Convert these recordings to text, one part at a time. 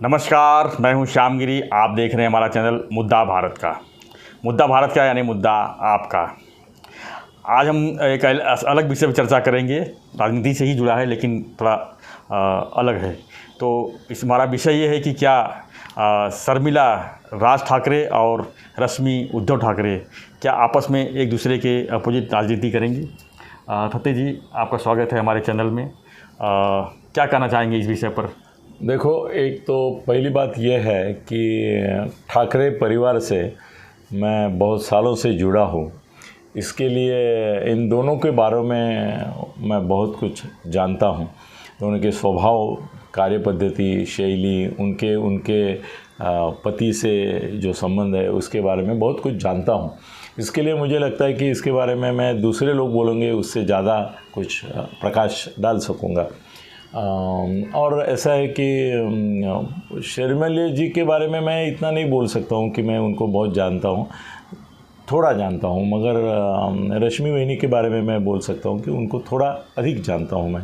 नमस्कार, मैं हूं श्यामगिरी। आप देख रहे हैं हमारा चैनल मुद्दा भारत का। मुद्दा भारत का यानी मुद्दा आपका। आज हम एक अलग विषय पर चर्चा करेंगे। राजनीति से ही जुड़ा है लेकिन थोड़ा अलग है। तो हमारा विषय ये है कि क्या शर्मिला राज ठाकरे और रश्मि उद्धव ठाकरे क्या आपस में एक दूसरे के अपोजिट राजनीति करेंगे। फतेह जी, आपका स्वागत है हमारे चैनल में। क्या कहना चाहेंगे इस विषय पर? देखो, एक तो पहली बात यह है कि ठाकरे परिवार से मैं बहुत सालों से जुड़ा हूँ। इसके लिए इन दोनों के बारे में मैं बहुत कुछ जानता हूँ। दोनों के स्वभाव, कार्य पद्धति, शैली, उनके पति से जो संबंध है उसके बारे में बहुत कुछ जानता हूँ। इसके लिए मुझे लगता है कि इसके बारे में मैं दूसरे लोग बोलेंगे उससे ज़्यादा कुछ प्रकाश डाल सकूँगा। और ऐसा है कि शर्मिला जी के बारे में मैं इतना नहीं बोल सकता हूँ कि मैं उनको बहुत जानता हूँ, थोड़ा जानता हूँ। मगर रश्मि वहिनी के बारे में मैं बोल सकता हूँ कि उनको थोड़ा अधिक जानता हूँ मैं,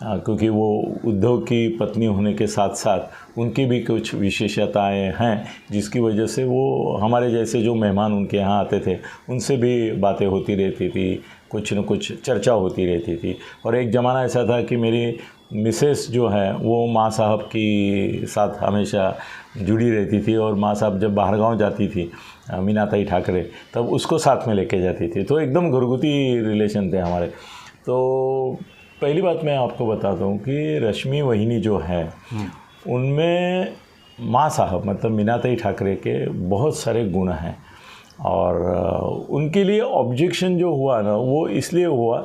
क्योंकि वो उद्धव की पत्नी होने के साथ साथ उनकी भी कुछ विशेषताएं हैं जिसकी वजह से वो हमारे जैसे जो मेहमान उनके यहाँ आते थे उनसे भी बातें होती रहती थी, कुछ न कुछ चर्चा होती रहती थी। और एक ज़माना ऐसा था कि मेरी मिसेस जो है वो माँ साहब की साथ हमेशा जुड़ी रहती थी, और माँ साहब जब बाहर गांव जाती थी मीनाताई ठाकरे, तब उसको साथ में लेके जाती थी। तो एकदम घरगुती रिलेशन थे हमारे। तो पहली बात मैं आपको बताता हूँ कि रश्मि वहिनी जो है उनमें माँ साहब मतलब मीनाताई ठाकरे के बहुत सारे गुण हैं। और उनके लिए ऑब्जेक्शन जो हुआ ना वो इसलिए हुआ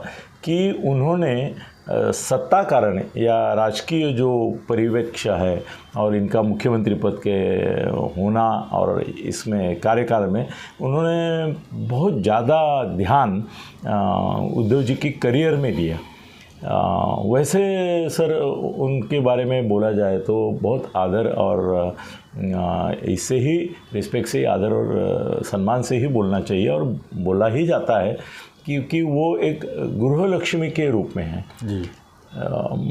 कि उन्होंने सत्ता कारण या राजकीय जो परिवेक्ष्य है और इनका मुख्यमंत्री पद के होना और इसमें कार्यकाल में उन्होंने बहुत ज़्यादा ध्यान उद्धव जी की करियर में दिया। वैसे सर उनके बारे में बोला जाए तो बहुत आदर और इससे ही रिस्पेक्ट से आदर और सम्मान से ही बोलना चाहिए, और बोला ही जाता है क्योंकि वो एक गृहलक्ष्मी के रूप में है जी।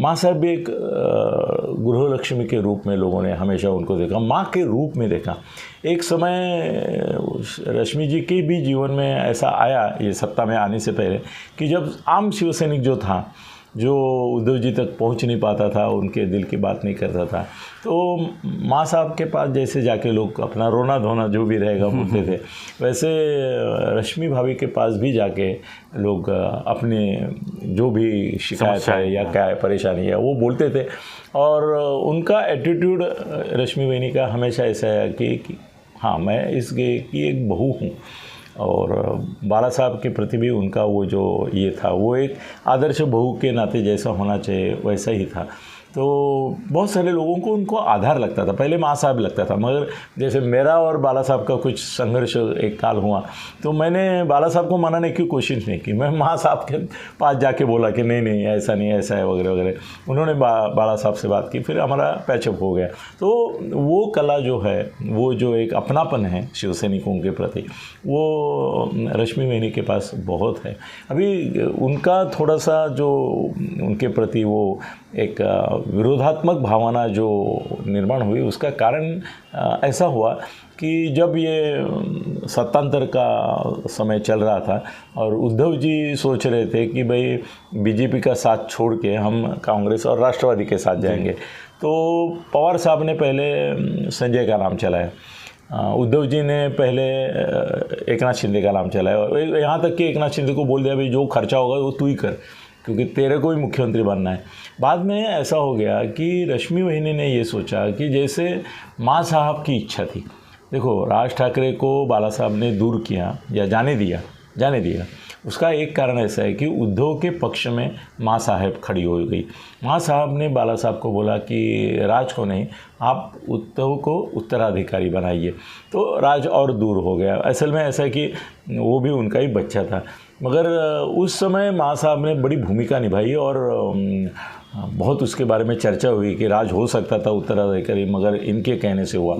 माँ साहब भी एक गृहलक्ष्मी के रूप में लोगों ने हमेशा उनको देखा, माँ के रूप में देखा। एक समय रश्मि जी के भी जीवन में ऐसा आया ये सत्ता में आने से पहले कि जब आम शिवसैनिक जो था, जो उद्धव जी तक पहुंच नहीं पाता था, उनके दिल की बात नहीं करता था, तो माँ साहब के पास जैसे जाके लोग अपना रोना धोना जो भी रहेगा बोलते थे, वैसे रश्मि भाभी के पास भी जाके लोग अपने जो भी शिकायत है या क्या परेशानी है वो बोलते थे। और उनका एटीट्यूड रश्मि वहिनी का हमेशा ऐसा है कि हाँ, मैं इस की एक बहू हूँ। और बाला साहब के प्रति भी उनका वो जो ये था वो एक आदर्श बहू के नाते जैसा होना चाहिए वैसा ही था। तो बहुत सारे लोगों को उनको आधार लगता था, पहले माँ साहब लगता था। मगर जैसे मेरा और बाला साहब का कुछ संघर्ष एक काल हुआ तो मैंने बाला साहब को मनाने की कोशिश नहीं की, मैं माँ साहब के पास जाके बोला कि नहीं नहीं ऐसा नहीं, ऐसा है वगैरह वगैरह। उन्होंने बाला साहब से बात की, फिर हमारा पैचअप हो गया। तो वो कला जो है, वो जो एक अपनापन है शिव सैनिकों के प्रति, वो रश्मि वहिनी के पास बहुत है। अभी उनका थोड़ा सा जो उनके प्रति वो एक विरोधात्मक भावना जो निर्माण हुई उसका कारण ऐसा हुआ कि जब ये सत्तांतर का समय चल रहा था और उद्धव जी सोच रहे थे कि भाई बीजेपी का साथ छोड़ के हम कांग्रेस और राष्ट्रवादी के साथ जाएंगे, तो पवार साहब ने पहले संजय का नाम चलाया, उद्धव जी ने पहले एकनाथ शिंदे का नाम चलाया। यहाँ तक कि एकनाथ शिंदे को बोल दिया भाई जो खर्चा होगा वो तू ही कर, क्योंकि तेरे को ही मुख्यमंत्री बनना है। बाद में ऐसा हो गया कि रश्मि वहिनी ने ये सोचा कि जैसे माँ साहब की इच्छा थी। देखो, राज ठाकरे को बाला साहब ने दूर किया या जाने दिया, उसका एक कारण ऐसा है कि उद्धव के पक्ष में माँ साहब खड़ी हो गई। माँ साहब ने बाला साहब को बोला कि राज को नहीं, आप उद्धव को उत्तराधिकारी बनाइए। तो राज और दूर हो गया। असल में ऐसा है कि वो भी उनका ही बच्चा था, मगर उस समय माँ साहब ने बड़ी भूमिका निभाई और बहुत उसके बारे में चर्चा हुई कि राज हो सकता था उत्तराधिकारी, मगर इनके कहने से हुआ।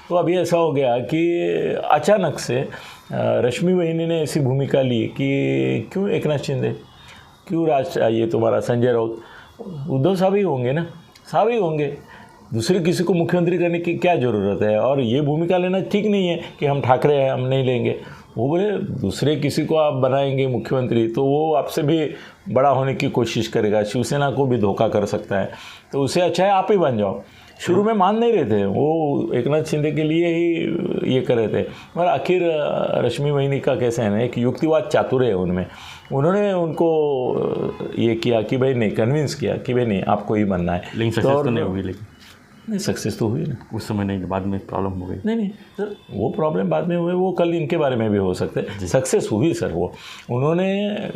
तो अभी ऐसा हो गया कि अचानक से रश्मि वहिनी ने ऐसी भूमिका ली कि क्यों एकनाथ शिंदे, क्यों राज चाहिए तुम्हारा, संजय राउत, उद्धव साहब ही होंगे ना, साहब ही होंगे। दूसरे किसी को मुख्यमंत्री करने की क्या ज़रूरत है, और ये भूमिका लेना ठीक नहीं है कि हम ठाकरे हैं, हम नहीं लेंगे। वो बोले दूसरे किसी को आप बनाएंगे मुख्यमंत्री तो वो आपसे भी बड़ा होने की कोशिश करेगा, शिवसेना को भी धोखा कर सकता है, तो उससे अच्छा है आप ही बन जाओ। शुरू में मान नहीं रहे थे, वो एकनाथ शिंदे के लिए ही ये कर रहे थे, मगर आखिर रश्मि वहिनी का कैसे है ना, एक युक्तिवाद चातुर्य है उनमें, उन्होंने उनको ये किया कि भाई नहीं, कन्विंस किया कि भाई नहीं आपको ही बनना है। लेकिन सक्सेस तो नहीं हुई, लेकिन नहीं सक्सेस तो हुई ना उस समय नहीं, बाद में प्रॉब्लम हो गई। नहीं सर, वो प्रॉब्लम बाद में हुए, वो कल इनके बारे में भी हो सकते हैं। सक्सेस हुई सर, वो उन्होंने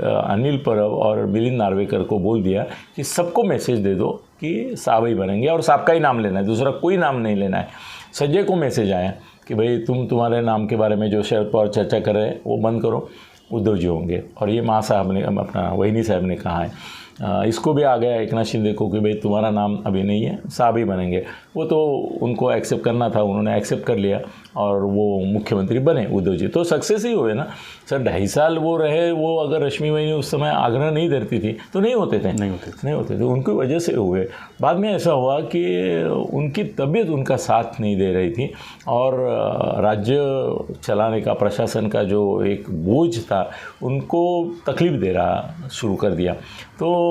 अनिल परब और मिलिंद नार्वेकर को बोल दिया कि सबको मैसेज दे दो कि साहब ही बनेंगे और साहब का ही नाम लेना है, दूसरा कोई नाम नहीं लेना है। संजय को मैसेज आया कि भाई तुम्हारे नाम के बारे में जो शरद पवार चर्चा कर रहे हैं वो बंद करो, उद्धव जी होंगे, और ये माँ साहब ने, अपना वहिनी साहब ने कहा है। इसको भी आ गया एकनाथ शिंदे को कि भाई तुम्हारा नाम अभी नहीं है, साहब ही बनेंगे। वो तो उनको एक्सेप्ट करना था, उन्होंने एक्सेप्ट कर लिया और वो मुख्यमंत्री बने उद्धव जी, तो सक्सेस ही हुए ना सर। 2.5 साल वो रहे, वो अगर रश्मि वहिनी उस समय आग्रह नहीं धरती थी तो नहीं होते थे, उनकी वजह से हुए। बाद में ऐसा हुआ कि उनकी तबीयत उनका साथ नहीं दे रही थी और राज्य चलाने का, प्रशासन का जो एक बोझ था उनको तकलीफ दे रहा शुरू कर दिया। तो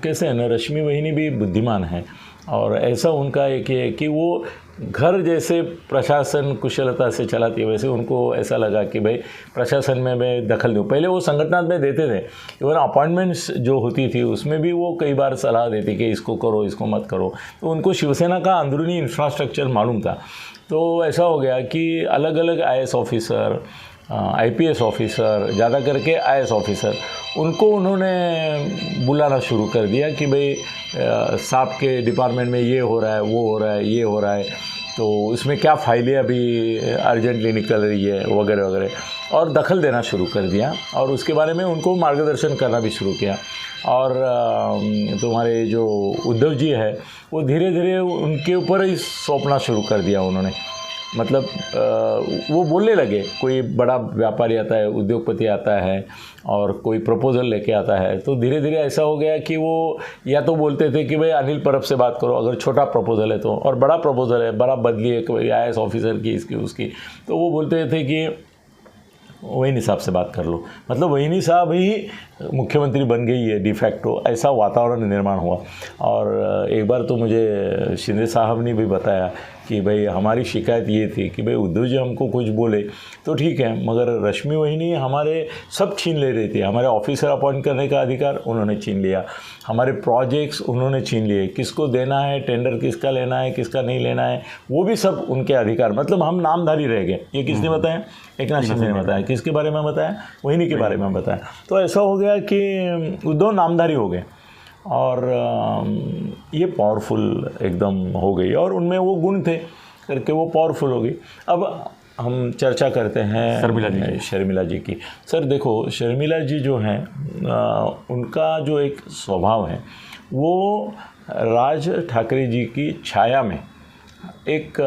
कैसे है ना, रश्मि वहिनी भी बुद्धिमान है और ऐसा उनका एक है कि वो घर जैसे प्रशासन कुशलता से चलाती है, वैसे उनको ऐसा लगा कि भाई प्रशासन में मैं दखल दूँ। पहले वो संगठनात्मक में देते थे, इवन अपॉइंटमेंट्स जो होती थी उसमें भी वो कई बार सलाह देती कि इसको करो, इसको मत करो। तो उनको शिवसेना का अंदरूनी इंफ्रास्ट्रक्चर मालूम था। तो ऐसा हो गया कि अलग अलग IAS ऑफिसर, IPS ऑफिसर, ज़्यादा करके IAS ऑफिसर, उनको उन्होंने बुलाना शुरू कर दिया कि भाई साहब के डिपार्टमेंट में ये हो रहा है, वो हो रहा है, ये हो रहा है, तो इसमें क्या फाइलें अभी अर्जेंटली निकल रही है वगैरह वगैरह, और दखल देना शुरू कर दिया और उसके बारे में उनको मार्गदर्शन करना भी शुरू किया। और तुम्हारे जो उद्धव जी है वो धीरे धीरे उनके ऊपर ही सौंपना शुरू कर दिया उन्होंने। मतलब वो बोलने लगे, कोई बड़ा व्यापारी आता है, उद्योगपति आता है और कोई प्रपोज़ल लेके आता है, तो धीरे धीरे ऐसा हो गया कि वो या तो बोलते थे कि भाई अनिल परब से बात करो अगर छोटा प्रपोज़ल है तो, और बड़ा प्रपोज़ल है, बड़ा बदली है IAS ऑफिसर की, इसकी उसकी, तो वो बोलते थे कि वहिनी साहब से बात कर लो। मतलब वहिनी साहब ही मुख्यमंत्री बन गई है डिफैक्टो, ऐसा वातावरण निर्माण हुआ। और एक बार तो मुझे शिंदे साहब ने भी बताया कि भाई हमारी शिकायत ये थी कि भाई उद्धव जी हमको कुछ बोले तो ठीक है, मगर रश्मि वहिनी हमारे सब छीन ले रही थी। हमारे ऑफिसर अपॉइंट करने का अधिकार उन्होंने छीन लिया, हमारे प्रोजेक्ट्स उन्होंने छीन लिए, किसको देना है, टेंडर किसका लेना है, किसका नहीं लेना है, वो भी सब उनके अधिकार। मतलब हम नामधारी रह गए। ये किसने बताया? एकनाथ शिंदे ने बताया। किसके बारे में बताया? वहिनी के बारे में बताया। तो ऐसा हो गया कि उद्धव नामधारी हो गए और ये पावरफुल एकदम हो गई और उनमें वो गुण थे करके वो पावरफुल हो गई। अब हम चर्चा करते हैं शर्मिला जी की। सर देखो, शर्मिला जी जो हैं उनका जो एक स्वभाव है वो राज ठाकरे जी की छाया में एक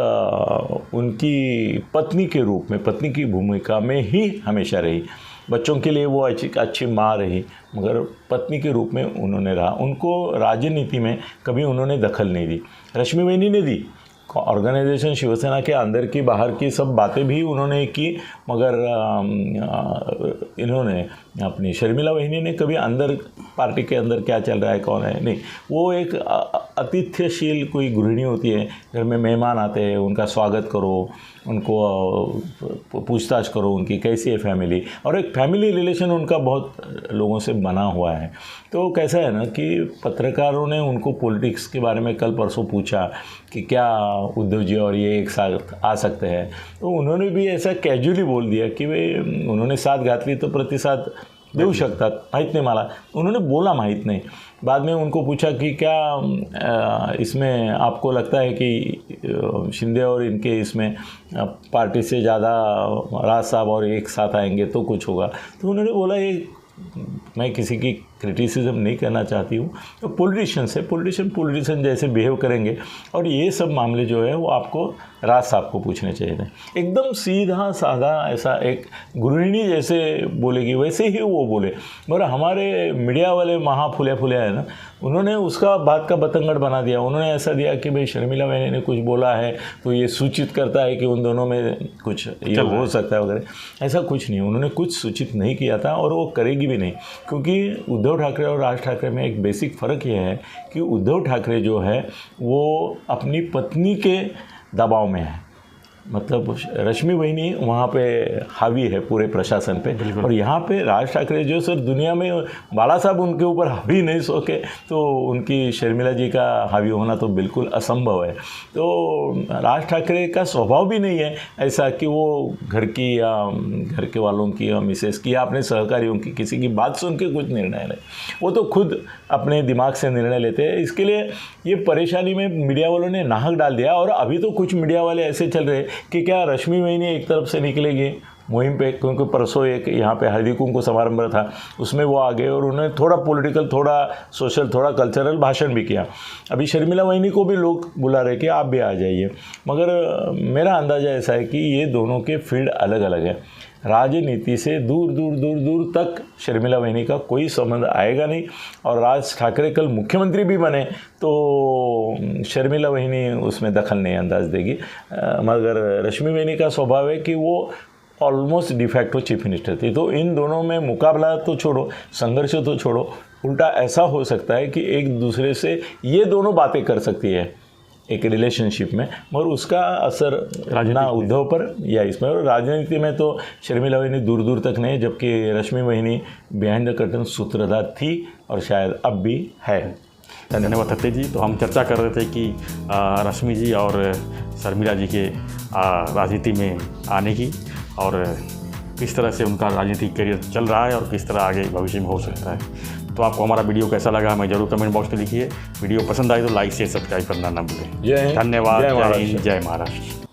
उनकी पत्नी के रूप में, पत्नी की भूमिका में ही हमेशा रही। बच्चों के लिए वो अच्छी माँ रही, मगर पत्नी के रूप में उन्होंने रहा। उनको राजनीति में कभी उन्होंने दखल नहीं दी। रश्मि वहिनी ने दी, ऑर्गेनाइजेशन शिवसेना के अंदर की बाहर की सब बातें भी उन्होंने की, मगर इन्होंने अपनी शर्मिला वहिनी ने कभी अंदर पार्टी के अंदर क्या चल रहा है, कौन है, नहीं। वो एक आतिथ्यशील कोई गृहिणी होती है, घर में मेहमान आते हैं उनका स्वागत करो, उनको पूछताछ करो उनकी कैसी है फैमिली, और एक फैमिली रिलेशन उनका बहुत लोगों से बना हुआ है। तो कैसा है ना कि पत्रकारों ने उनको पॉलिटिक्स के बारे में कल परसों पूछा कि क्या उद्धव जी और ये एक साथ आ सकते हैं, तो उन्होंने भी ऐसा कैजुअली बोल दिया कि वे उन्होंने साथ घातली तो प्रतिसाद देऊ शकतात, माहीत नहीं मला, उन्होंने बोला माहीत नहीं। बाद में उनको पूछा कि क्या इसमें आपको लगता है कि शिंदे और इनके इसमें पार्टी से ज़्यादा राज साहब और एक साथ आएंगे तो कुछ होगा, तो उन्होंने बोला ये मैं किसी की क्रिटिसिज्म नहीं करना चाहती हूँ। तो पॉलिटिशियन जैसे बिहेव करेंगे और ये सब मामले जो है वो आपको राज साहब को पूछने चाहिए थे। एकदम सीधा साधा ऐसा एक गृहिणी जैसे बोलेगी वैसे ही वो बोले। मगर हमारे मीडिया वाले फुले है ना, उन्होंने उसका बात का बतंगड़ बना दिया। उन्होंने ऐसा दिया कि भाई शर्मिला बहन ने कुछ बोला है तो ये सूचित करता है कि उन दोनों में कुछ ये हो सकता है वगैरह। ऐसा कुछ नहीं, उन्होंने कुछ सूचित नहीं किया था और वो करेगी भी नहीं, क्योंकि उद्धव ठाकरे और राज ठाकरे में एक बेसिक फ़र्क ये है कि उद्धव ठाकरे जो है वो अपनी पत्नी के दबाव में है। मतलब रश्मि बहिनी वहाँ पे हावी है पूरे प्रशासन पे, और यहाँ पे राज ठाकरे जो सर दुनिया में बाला साहब उनके ऊपर हावी नहीं सोके तो उनकी शर्मिला जी का हावी होना तो बिल्कुल असंभव है। तो राज ठाकरे का स्वभाव भी नहीं है ऐसा कि वो घर की या घर के वालों की या मिसेस की या अपने सहकारियों की किसी की बात सुन के कुछ निर्णय ले, वो तो खुद अपने दिमाग से निर्णय लेते हैं। इसके लिए ये परेशानी में मीडिया वालों ने नाहक डाल दिया। और अभी तो कुछ मीडिया वाले ऐसे चल रहे कि क्या रश्मि बहनी एक तरफ से निकलेगी मुहिम पे, क्योंकि परसों एक यहाँ पे हल्दी कुंकू समारंभ था, उसमें वो आ गए और उन्होंने थोड़ा पॉलिटिकल, थोड़ा सोशल, थोड़ा कल्चरल भाषण भी किया। अभी शर्मिला बहनी को भी लोग बुला रहे कि आप भी आ जाइए। मगर मेरा अंदाज़ा ऐसा है कि ये दोनों के फील्ड अलग अलग है। राजनीति से दूर दूर तक शर्मिला बहनी का कोई संबंध आएगा नहीं, और राज ठाकरे कल मुख्यमंत्री भी बने तो शर्मिला बहनी उसमें दखल नहीं अंदाज देगी। मगर रश्मि बहनी का स्वभाव है कि वो ऑलमोस्ट डिफैक्टो चीफ मिनिस्टर थी। तो इन दोनों में मुकाबला तो छोड़ो, संघर्ष तो छोड़ो, उल्टा ऐसा हो सकता है कि एक दूसरे से ये दोनों बातें कर सकती है एक रिलेशनशिप में, मगर उसका असर ना उद्धव पर या इसमें। और राजनीति में तो शर्मिला बहनी दूर दूर तक नहीं, जबकि रश्मि बहनी बिहाइंड द कर्टन सूत्रधार थी और शायद अब भी है। धन्यवाद सत्य जी। तो हम चर्चा कर रहे थे कि रश्मि जी और शर्मिला जी के राजनीति में आने की, और किस तरह से उनका राजनीतिक करियर चल रहा है और किस तरह आगे भविष्य में हो सकता है। तो आपको हमारा वीडियो कैसा लगा हमें जरूर कमेंट बॉक्स में लिखिए। वीडियो पसंद आए तो लाइक शेयर सब्सक्राइब करना ना भूलें। धन्यवाद। जय हिंद, जय महाराष्ट्र।